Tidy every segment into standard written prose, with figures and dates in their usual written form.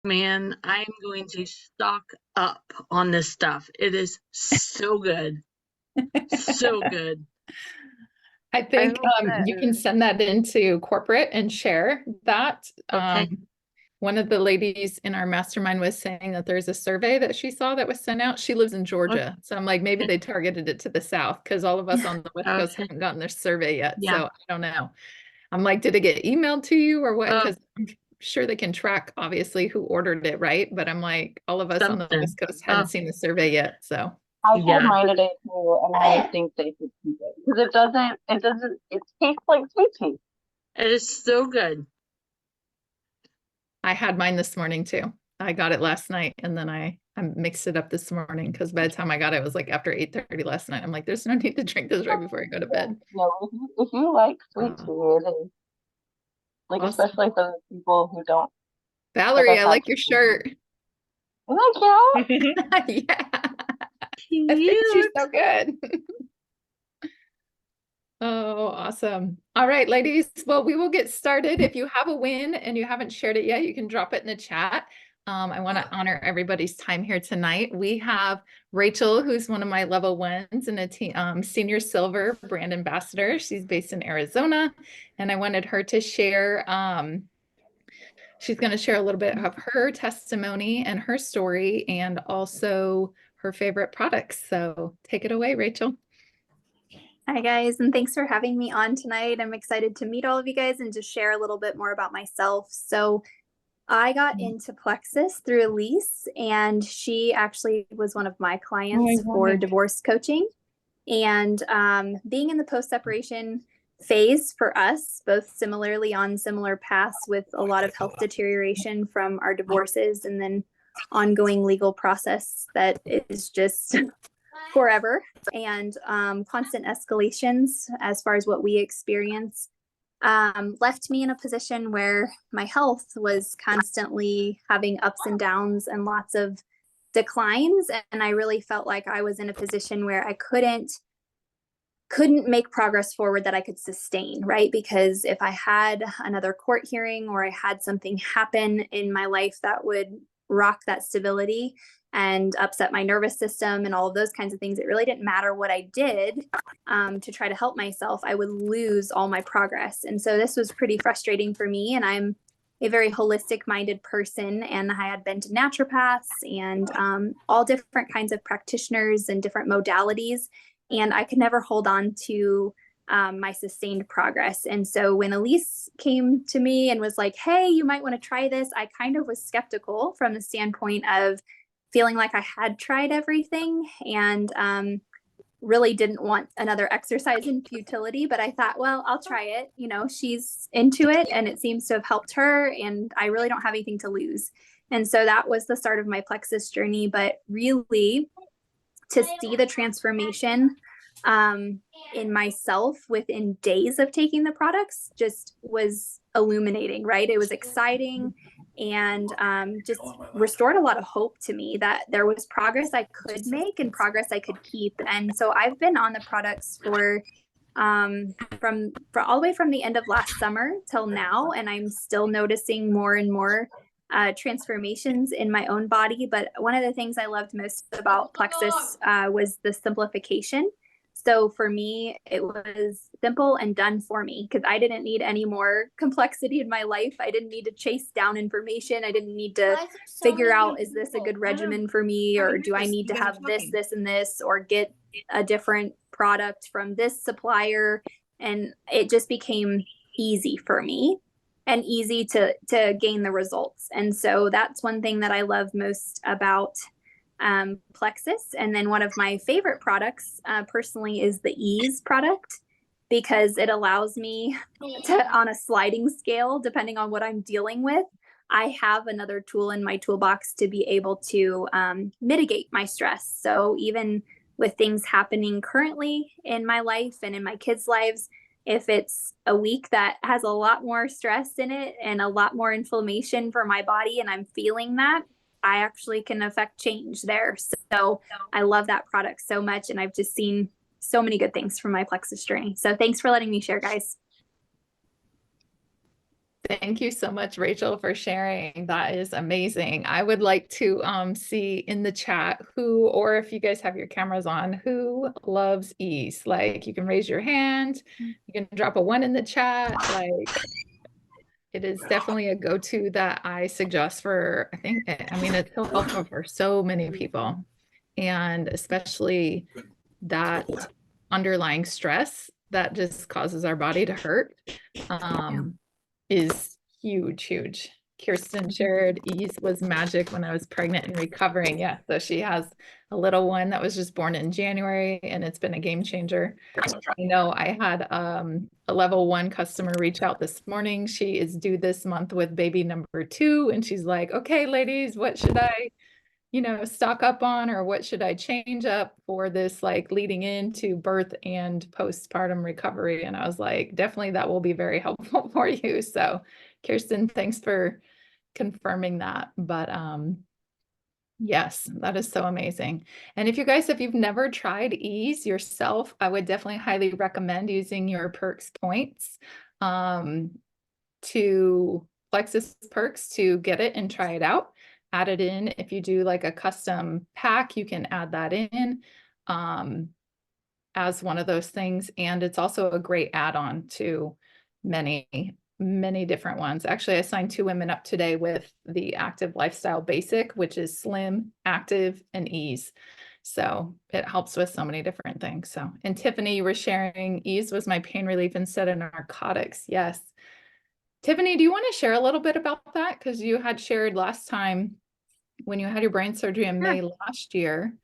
Man, I'm going to stock up on this stuff. It is so good. So good. I I think hope you that, can send that into corporate and share that. okay. One of the ladies in our mastermind was saying that there's a survey that she saw that was sent out. She lives in Georgia. So I'm like, maybe they targeted it to the South because all of us on the West Coast Okay. haven't gotten their survey yet. Yeah. So I don't know. I'm like, did it get emailed to you or what? Oh, Because I'm sure they can track obviously who ordered it, right? But I'm like, all of us on the something. West Coast hadn't Oh, seen the survey yet. So I told yeah. mine today too, and I think they should keep it because it tastes like sweet tea. It is so good. I had mine this morning too. I got it last night and then I mixed it up this morning because by the time I got it, it was like after 8:30 last night. I'm like, there's no need to drink this right before I go to Yeah, bed. no, if you like sweet Uh, tea, it is like awesome. especially for the people who don't like Valerie, I've I had like your people who shirt. thank you. Yeah, it fits you Cute. so good. Oh, awesome. All right, ladies. Well, we will get started. If you have a win and you haven't shared it yet, you can drop it in the chat. I want to honor everybody's time here tonight. We have Rachel, who's one of my level ones and senior silver brand ambassador. She's based in Arizona, and I wanted her to share. She's going to share a little bit of her testimony and her story, and also her favorite products. So take it away, Rachel. Hi guys, and thanks for having me on tonight. I'm excited to meet all of you guys and just share a little bit more about myself. So I got into Plexus through Elise, and she actually was one of my clients for divorce coaching. And being in the post-separation phase for us, both similarly on similar paths with a lot of health deterioration from our divorces and then ongoing legal process that is just forever, and constant escalations as far as what we experience, left me in a position where my health was constantly having ups and downs and lots of declines. And I really felt like I was in a position where I couldn't make progress forward that I could sustain, right? Because if I had another court hearing or I had something happen in my life that would rock that stability and upset my nervous system and all of those kinds of things, it really didn't matter what I did to try to help myself. I would lose all my progress. And so this was pretty frustrating for me. And I'm a very holistic minded person, and I had been to naturopaths and all different kinds of practitioners and different modalities, and I could never hold on to my sustained progress. And so when Elise came to me and was like, hey, you might want to try this, I kind of was skeptical from the standpoint of feeling like I had tried everything and really didn't want another exercise in futility. But I thought, well, I'll try it. You know, she's into it and it seems to have helped her, and I really don't have anything to lose. And so that was the start of my Plexus journey. But really, to see the transformation in myself within days of taking the products just was illuminating, right? It was exciting, and just restored a lot of hope to me that there was progress I could make and progress I could keep. And so I've been on the products for all the way from the end of last summer till now, and I'm still noticing more and more transformations in my own body. But one of the things I loved most about Plexus was the simplification. So for me, it was simple and done for me because I didn't need any more complexity in my life. I didn't need to chase down information. I didn't need to figure out, is this a good regimen for me? Or do I need to have this, this, and this, or get a different product from this supplier? And it just became easy for me and easy to gain the results. And so that's one thing that I love most about Plexus. And then one of my favorite products personally is the Ease product, because it allows me to, on a sliding scale, depending on what I'm dealing with, I have another tool in my toolbox to be able to mitigate my stress. So even with things happening currently in my life and in my kids' lives, if it's a week that has a lot more stress in it and a lot more inflammation for my body and I'm feeling that, I actually can affect change there. So I love that product so much, and I've just seen so many good things from my Plexus journey. So thanks for letting me share, guys. Thank you so much, Rachel, for sharing. That is amazing. I would like to see in the chat who, or if you guys have your cameras on, who loves ease. Like you can raise your hand, you can drop a 1 in the chat. Like it is definitely a go-to that I suggest for, I think, I mean, it's so helpful for so many people. And especially that underlying stress that just causes our body to hurt. Is huge, huge. Kirsten shared ease was magic when I was pregnant and recovering. Yeah, so she has a little one that was just born in January and it's been a game changer. You know, I had a level 1 customer reach out this morning. She is due this month with baby number 2 and she's like, okay, ladies, what should I stock up on, or what should I change up for this, like leading into birth and postpartum recovery? And I was like, definitely that will be very helpful for you. So Kirsten, thanks for confirming that. But yes, that is so amazing. And if you've never tried ease yourself, I would definitely highly recommend using your perks points to Plexus perks to get it and try it out. Add it in. If you do like a custom pack, you can add that in as one of those things. And it's also a great add-on to many, many different ones. Actually, I signed 2 women up today with the Active Lifestyle Basic, which is slim, active, and ease. So it helps with so many different things. So, and Tiffany, you were sharing ease was my pain relief instead of narcotics. Yes. Tiffany, do you want to share a little bit about that? Because you had shared last time when you had your brain surgery in May last year,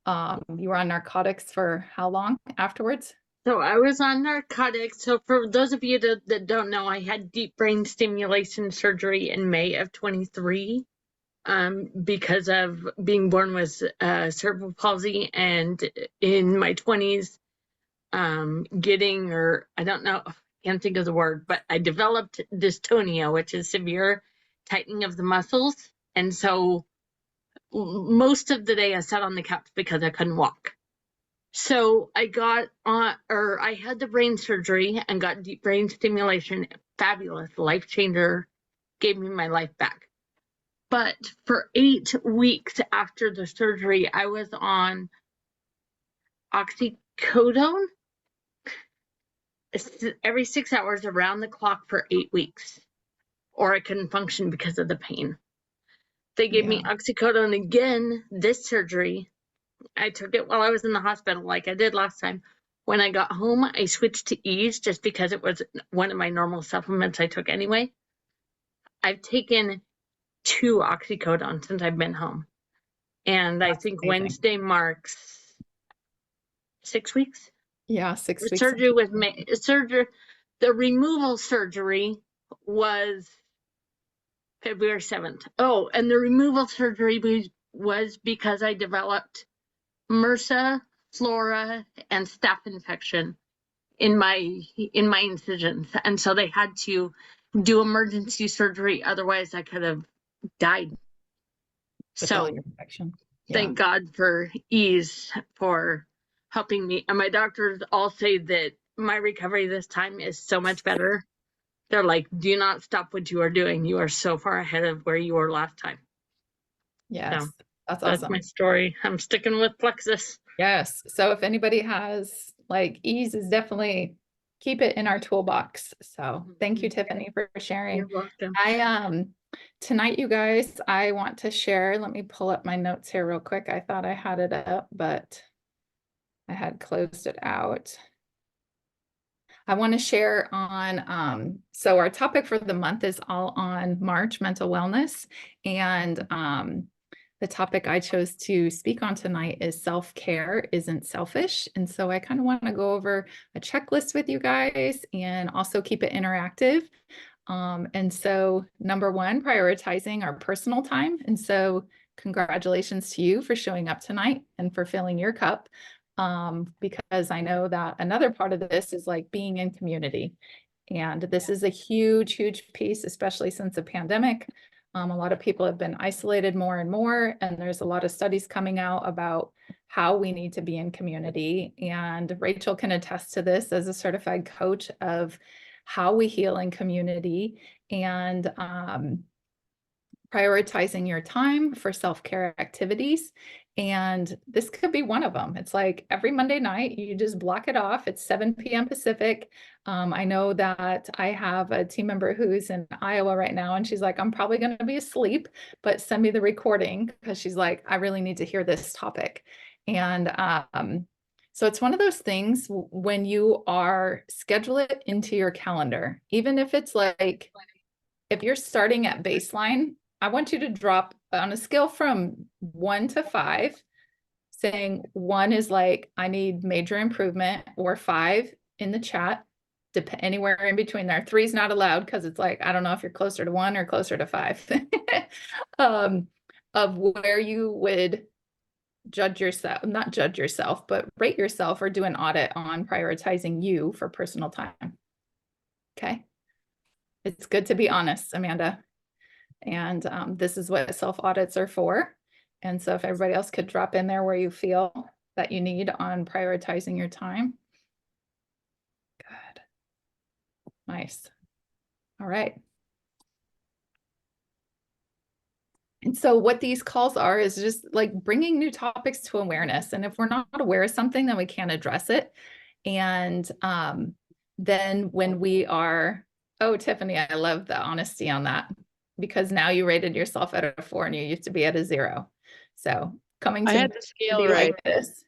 you were on narcotics for how long afterwards? So I was on narcotics. So for those of you that don't know, I had deep brain stimulation surgery in May of 23 because of being born with cerebral palsy, and in my 20s I don't know, can't think of the word, but I developed dystonia, which is severe tightening of the muscles. And so most of the day I sat on the couch because I couldn't walk. So I got I had the brain surgery and got deep brain stimulation. Fabulous, life changer, gave me my life back. But for 8 weeks after the surgery, I was on oxycodone every 6 hours around the clock for 8 weeks, or I couldn't function because of the pain. They gave me oxycodone again this surgery. I took it while I was in the hospital like I did last time. When I got home, I switched to ease just because it was one of my normal supplements I took anyway. I've taken 2 oxycodone since I've been home. And I think amazing. Wednesday marks 6 weeks. Yeah, 6 weeks. Surgery with the removal surgery was February 7th. Oh, and the removal surgery was because I developed MRSA, flora, and staph infection in my incisions, and so they had to do emergency surgery. Otherwise, I could have died. So, thank God for ease for helping me. And my doctors all say that my recovery this time is so much better. They're like, do not stop what you are doing. You are so far ahead of where you were last time. Yes, so, that's awesome. That's my story. I'm sticking with Plexus. Yes. So if anybody has like ease, is definitely keep it in our toolbox. So thank you, Tiffany, for sharing. You're welcome. Tonight, you guys, I want to share, let me pull up my notes here real quick. I thought I had it up, but I had closed it out. I want to share on, so our topic for the month is all on March mental wellness. And the topic I chose to speak on tonight is self-care isn't selfish. And so I kind of want to go over a checklist with you guys and also keep it interactive. And so number 1, prioritizing our personal time. And so congratulations to you for showing up tonight and for filling your cup. Because I know that another part of this is like being in community. And this is a huge, huge piece, especially since the pandemic. A lot of people have been isolated more and more, and there's a lot of studies coming out about how we need to be in community. And Rachel can attest to this as a certified coach of how we heal in community, and prioritizing your time for self-care activities. And this could be one of them. It's like every Monday night, you just block it off. It's 7 p.m. Pacific. I know that I have a team member who's in Iowa right now, and she's like, I'm probably going to be asleep, but send me the recording, because she's like, I really need to hear this topic. And so it's one of those things when you schedule it into your calendar, even if it's like, if you're starting at baseline, I want you to drop on a scale from 1 to 5, saying 1 is like, I need major improvement, or 5 in the chat, anywhere in between there. 3 is not allowed, because it's like, I don't know if you're closer to 1 or closer to 5, of where you would judge yourself, not judge yourself, but rate yourself or do an audit on prioritizing you for personal time. Okay. It's good to be honest, Amanda. And this is what self audits are for. And so if everybody else could drop in there where you feel that you need on prioritizing your time. Good. Nice. All right. And so what these calls are is just like bringing new topics to awareness. And if we're not aware of something, then we can't address it. And then when we are, oh, Tiffany, I love the honesty on that, because now you rated yourself at a 4 and you used to be at a 0. So coming to I had the scale right. like this.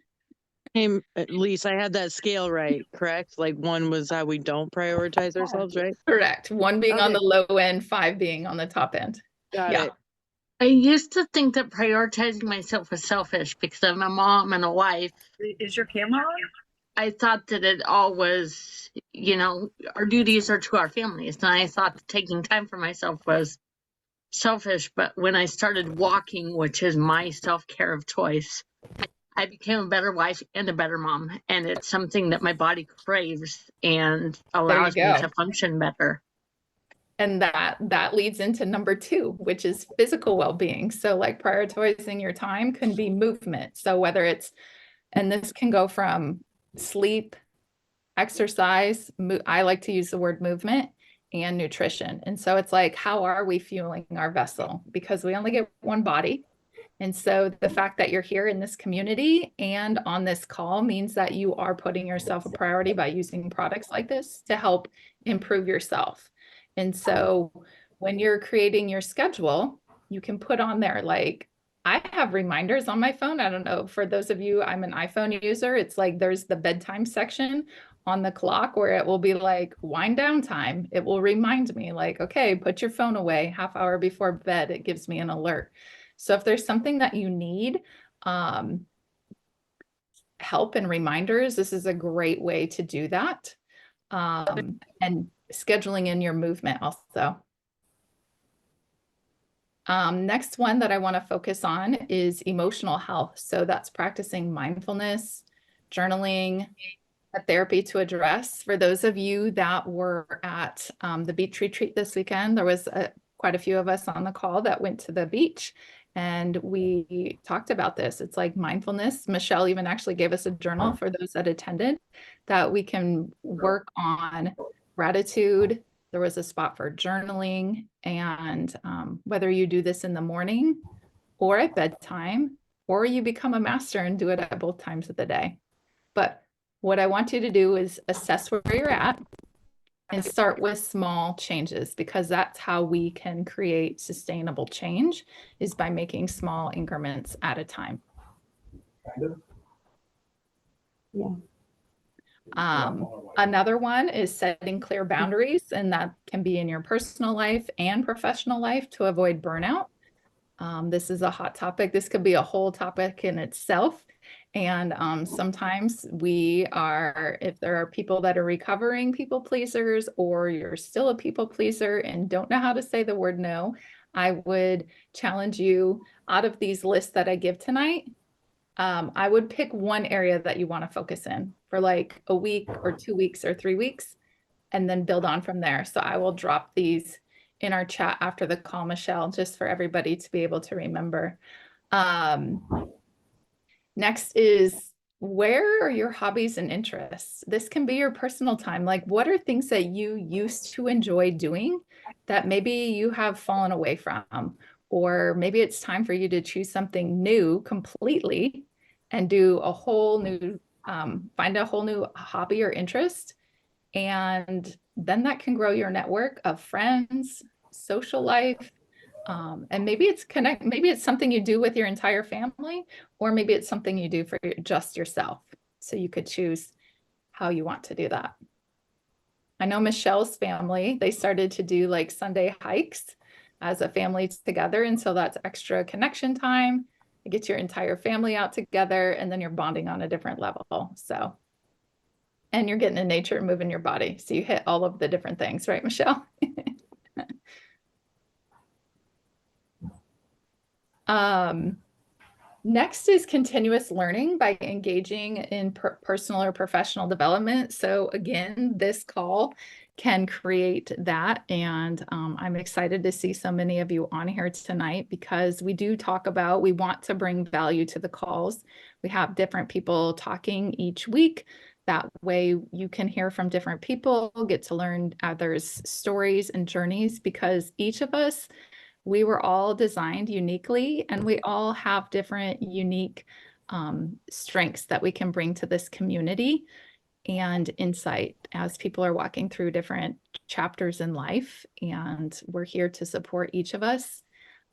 Hey, Lisa, I had that scale right, correct? Like 1 was how we don't prioritize ourselves, right? Correct. 1 being on the low end, 5 being on the top end. Got it. I used to think that prioritizing myself was selfish because I'm a mom and a wife. Is your camera on? I thought that it all was, our duties are to our families. And I thought that taking time for myself was selfish. But when I started walking, which is my self-care of choice, I became a better wife and a better mom. And it's something that my body craves and allows me to function better. And that leads into number 2, which is physical well-being. So like prioritizing your time can be movement. So whether it's, and this can go from sleep, exercise, I like to use the word movement, and nutrition. And so it's like, how are we fueling our vessel? Because we only get one body. And so the fact that you're here in this community and on this call means that you are putting yourself a priority by using products like this to help improve yourself. And so when you're creating your schedule, you can put on there, like, I have reminders on my phone. I don't know, for those of you, I'm an iPhone user. It's like there's the bedtime section on the clock where it will be like wind down time. It will remind me like, okay, put your phone away half hour before bed. It gives me an alert. So if there's something that you need, help and reminders, this is a great way to do that. And scheduling in your movement also. Next one that I want to focus on is emotional health. So that's practicing mindfulness, journaling, a therapy to address. For those of you that were at the beach retreat this weekend, there was quite a few of us on the call that went to the beach, and we talked about this. It's like mindfulness. Michelle even actually gave us a journal for those that attended, that we can work on gratitude. There was a spot for journaling, and whether you do this in the morning or at bedtime, or you become a master and do it at both times of the day. But what I want you to do is assess where you're at and start with small changes, because that's how we can create sustainable change, is by making small increments at a time. Yeah. Another one is setting clear boundaries, and that can be in your personal life and professional life to avoid burnout. This is a hot topic. This could be a whole topic in itself. And sometimes if there are people that are recovering people pleasers, or you're still a people pleaser and don't know how to say the word no, I would challenge you, out of these lists that I give tonight, I would pick one area that you want to focus in for like a week or 2 weeks or 3 weeks, and then build on from there. So I will drop these in our chat after the call, Michelle, just for everybody to be able to remember. Next is where are your hobbies and interests? This can be your personal time. Like, what are things that you used to enjoy doing that maybe you have fallen away from? Or maybe it's time for you to choose something new completely and do a whole new, find a whole new hobby or interest. And then that can grow your network of friends, social life. And maybe maybe it's something you do with your entire family, or maybe it's something you do for just yourself. So you could choose how you want to do that. I know Michelle's family, they started to do like Sunday hikes as a family together. And so that's extra connection time. You get your entire family out together, and then you're bonding on a different level. So, and you're getting in nature and moving your body. So you hit all of the different things, right, Michelle? Next is continuous learning by engaging in personal or professional development. So again, this call can create that. And I'm excited to see so many of you on here tonight, because we do talk about, we want to bring value to the calls. We have different people talking each week. That way you can hear from different people, get to learn others' stories and journeys, because each of us, we were all designed uniquely, and we all have different unique strengths that we can bring to this community and insight as people are walking through different chapters in life. And we're here to support each of us.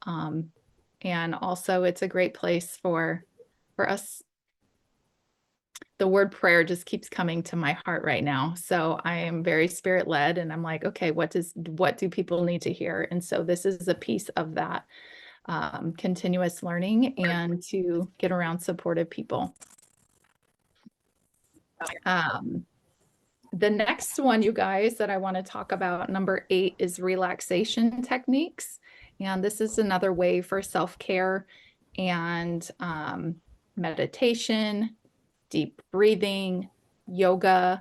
And also it's a great place for us. The word prayer just keeps coming to my heart right now. So I am very spirit led, and I'm like, okay, what do people need to hear? And so this is a piece of that, continuous learning and to get around supportive people. The next one, you guys, that I want to talk about, number 8, is relaxation techniques. And this is another way for self-care and meditation, deep breathing, yoga,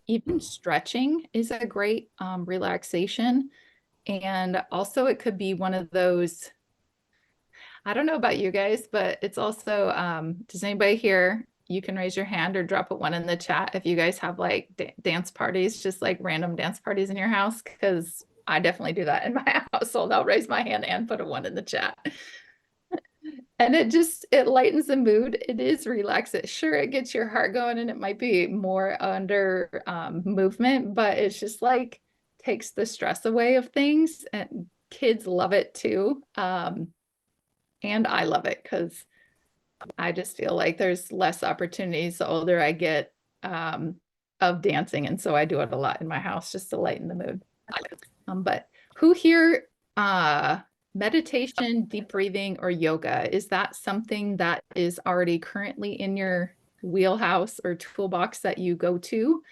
even stretching is a great relaxation. And also it could be one of those, I don't know about you guys, but it's also, does anybody here, you can raise your hand or drop a 1 in the chat if you guys have like dance parties, just like random dance parties in your house, because I definitely do that in my household. I'll raise my hand and put a 1 in the chat. And it lightens the mood. It is relaxing. Sure, it gets your heart going, and it might be more under movement, but it's just like takes the stress away of things, and kids love it too. And I love it because I just feel like there's less opportunities the older I get of dancing. And so I do it a lot in my house just to lighten the mood. But who here, meditation, deep breathing, or yoga, is that something that is already currently in your wheelhouse or toolbox that you go to?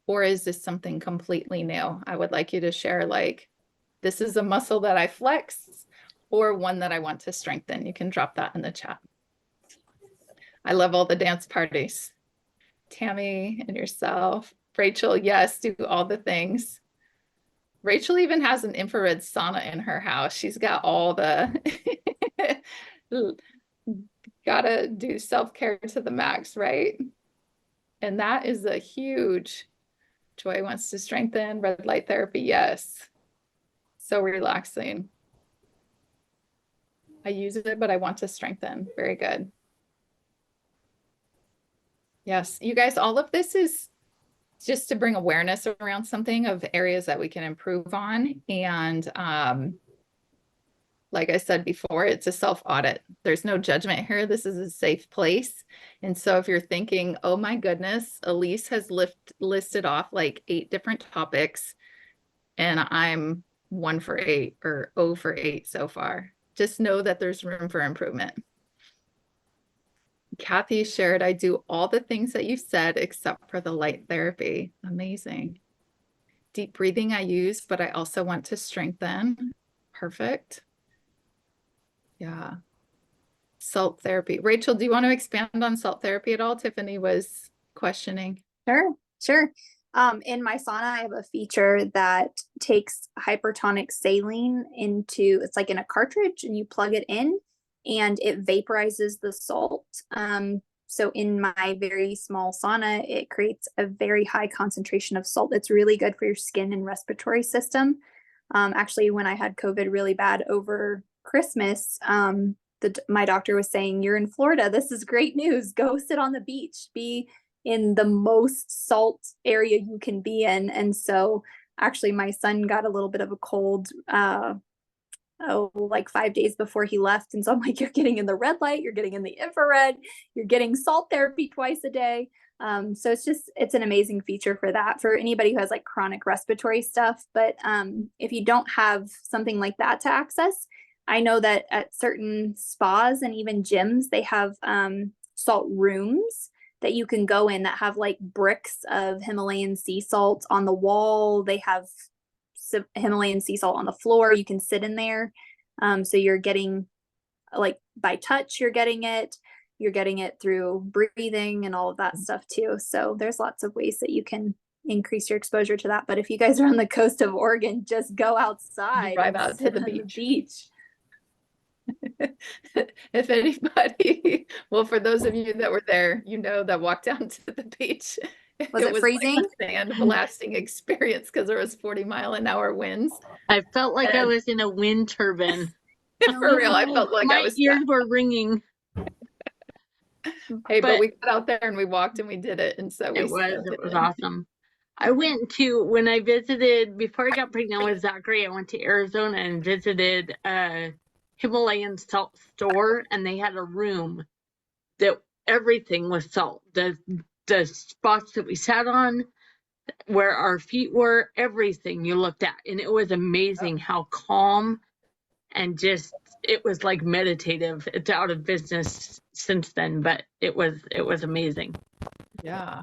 Or is this something completely new? I would like you to share, like, this is a muscle that I flex, or one that I want to strengthen. You can drop that in the chat. I love all the dance parties. Tammy and yourself. Rachel, yes, do all the things. Rachel even has an infrared sauna in her house. She's got all the, gotta do self-care to the max, right? And that is a huge, Joy wants to strengthen, red light therapy, yes. So relaxing. I use it, but I want to strengthen. Very good. Yes, you guys, all of this is just to bring awareness around something of areas that we can improve on. And like I said before, it's a self-audit. There's no judgment here. This is a safe place. And so if you're thinking, oh my goodness, Elise has listed off like 8 different topics, and I'm 1 for 8 or 0 for 8 so far, just know that there's room for improvement. Kathy shared, I do all the things that you said except for the light therapy. Amazing. Deep breathing I use, but I also want to strengthen. Perfect. Yeah. Salt therapy. Rachel, do you want to expand on salt therapy at all? Tiffany was questioning. Sure. In my sauna, I have a feature that takes hypertonic saline into, it's like in a cartridge, and you plug it in and it vaporizes the salt. So in my very small sauna, it creates a very high concentration of salt that's really good for your skin and respiratory system. Actually, when I had COVID really bad over Christmas, my doctor was saying, "You're in Florida. This is great news. Go sit on the beach. Be in the most salt area you can be in." And so actually my son got a little bit of a cold like 5 days before he left. And so I'm like, you're getting in the red light, you're getting in the infrared, you're getting salt therapy twice a day. So it's an amazing feature for that, for anybody who has like chronic respiratory stuff. But if you don't have something like that to access, I know that at certain spas and even gyms, they have salt rooms that you can go in that have like bricks of Himalayan sea salt on the wall. They have Himalayan sea salt on the floor. You can sit in there. So you're getting, like, by touch, you're getting it through breathing and all of that stuff too. So there's lots of ways that you can increase your exposure to that. But if you guys are on the coast of Oregon, just go outside, Drive and out to sit the on beach. If anybody, well, for those of you that were there, you know that walk down to the beach. Was it freezing? Like a sand-blasting experience because there was 40-mile-an-hour winds. I felt like I And- was in a wind turbine. For real, I felt like I My was ears stuck. were ringing. Hey, but but we got out there and we walked and we did it, and so we It still was did it was it. awesome. I went to when I visited before I got pregnant with Zachary. I went to Arizona and visited a Himalayan salt store, and they had a room that everything was salt. The spots that we sat on, where our feet were, everything you looked at, and it was amazing how calm and just it was like meditative. It's out of business since then, but it was amazing. Yeah.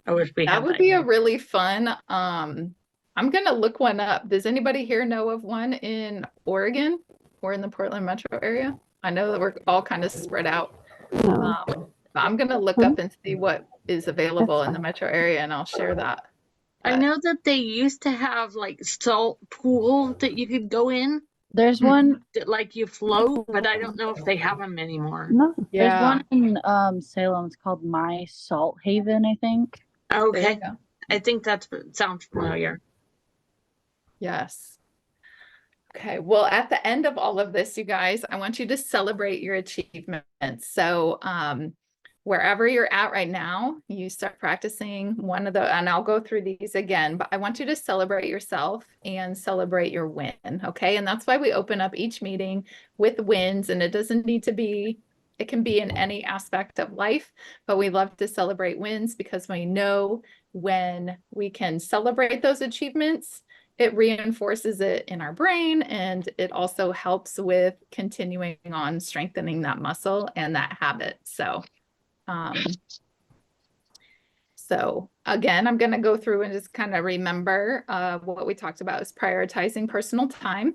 I wish we That had would that be here. a really fun. I'm gonna look one up. Does anybody here know of one in Oregon or in the Portland metro area? I know that we're all kind of spread out. But I'm gonna look up and see what is available in the metro area, and I'll share that. I But know that they used to have like salt pools that you could go in There's one. that like you float, but I don't know if they have them anymore. No, there's yeah, one in Salem. It's called My Salt Haven, I think. there you Okay, go. I think sounds familiar. Yes. Okay, well, at the end of all of this, you guys, I want you to celebrate your achievements. So, wherever you're at right now, you start practicing one of the, and I'll go through these again, but I want you to celebrate yourself and celebrate your win. Okay. And that's why we open up each meeting with wins, and it doesn't need to be, it can be in any aspect of life, but we love to celebrate wins because we know when we can celebrate those achievements, it reinforces it in our brain, and it also helps with continuing on strengthening that muscle and that habit. So again, I'm going to go through and just kind of remember what we talked about is prioritizing personal time.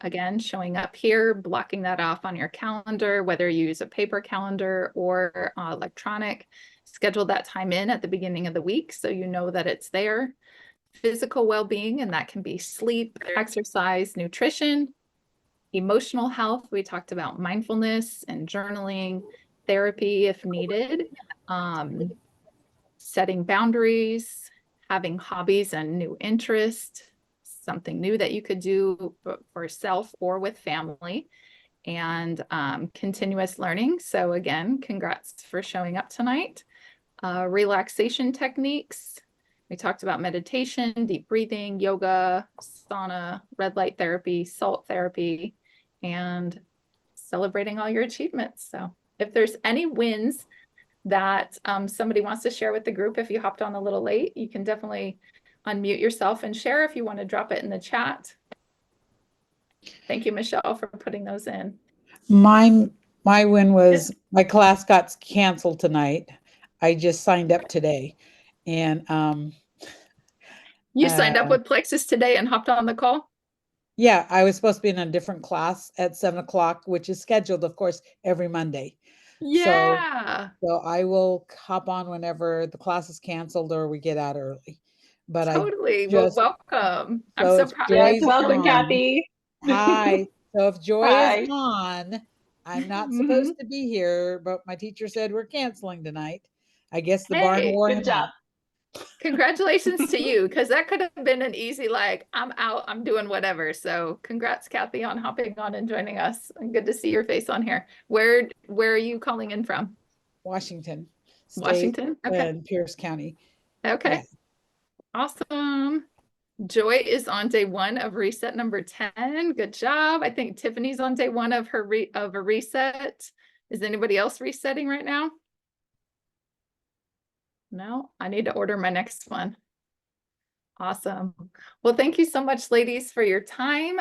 Again, showing up here, blocking that off on your calendar, whether you use a paper calendar or electronic. Schedule that time in at the beginning of the week so you know that it's there. Physical well-being, and that can be sleep, exercise, nutrition. Emotional health, we talked about mindfulness and journaling, therapy if needed, setting boundaries, having hobbies and new interests, something new that you could do for self or with family, and continuous learning. So again, congrats for showing up tonight. Relaxation techniques. We talked about meditation, deep breathing, yoga, sauna, red light therapy, salt therapy, and celebrating all your achievements. So if there's any wins that somebody wants to share with the group, if you hopped on a little late, you can definitely unmute yourself and share if you want to drop it in the chat. Thank you, Michelle, for putting those in. My win was my class got canceled tonight. I just signed up today, and You signed up with Plexus today and hopped on the call? yeah, I was supposed to be in a different class at 7 o'clock, which is scheduled, of course, every Monday. Yeah. So I will hop on whenever the class is canceled or we get out early. But Totally. I Well, just welcome. I'm so so if proud of Yes, Joy's you. welcome, on, Kathy. hi. So if Joy Hi. is on, I'm not Mhm. supposed to be here, but my teacher said we're canceling tonight. I guess the barn Hey, wore Good him job. out. Congratulations to you, because that could have been an easy, like, I'm out, I'm doing whatever. So congrats, Kathy, on hopping on and joining us. And good to see your face on here. Where are you calling in from? Washington State Washington? Okay. and Pierce County. Okay. Yeah. Awesome. Joy is on day 1 of reset number 10. Good job. I think Tiffany's on day 1 of her of a reset. Is anybody else resetting right now? No, I need to order my next one. Awesome. Well, thank you so much, ladies, for your time.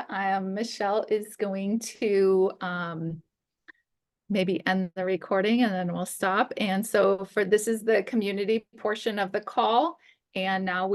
Michelle is going to maybe end the recording and then we'll stop. And so this is the community portion of the call. And now we